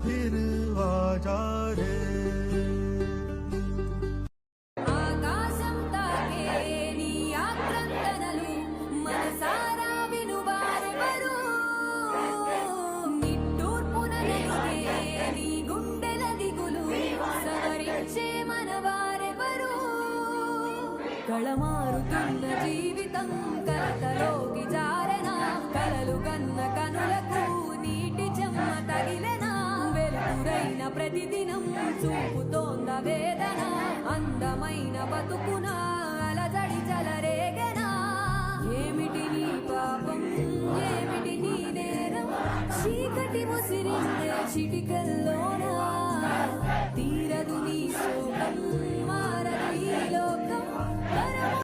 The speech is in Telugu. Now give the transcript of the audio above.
फिर आ जा रे। ఆకాశం తాకే నీ ఆక్రందనలు మనసారా వినువారెవరు నిట్టూర్పున నలిగే నీ గుండెల దిగులు సవరించే మనవారెవరు కళమారుతున్న జీవితం కలతలోకి జారెనా కలలు కన్న కనులకు నీటి చెమ్మ తగిలెనా వెలుగురైన ప్రతిదినం చూపుతోంద వేదన అందమైన బతుకున అలజడి చలరేగెనా ఏమిటి నీ పాపం ఏమిటి నీ నేరం చీకటి ముసిరిందే చిటికల్లో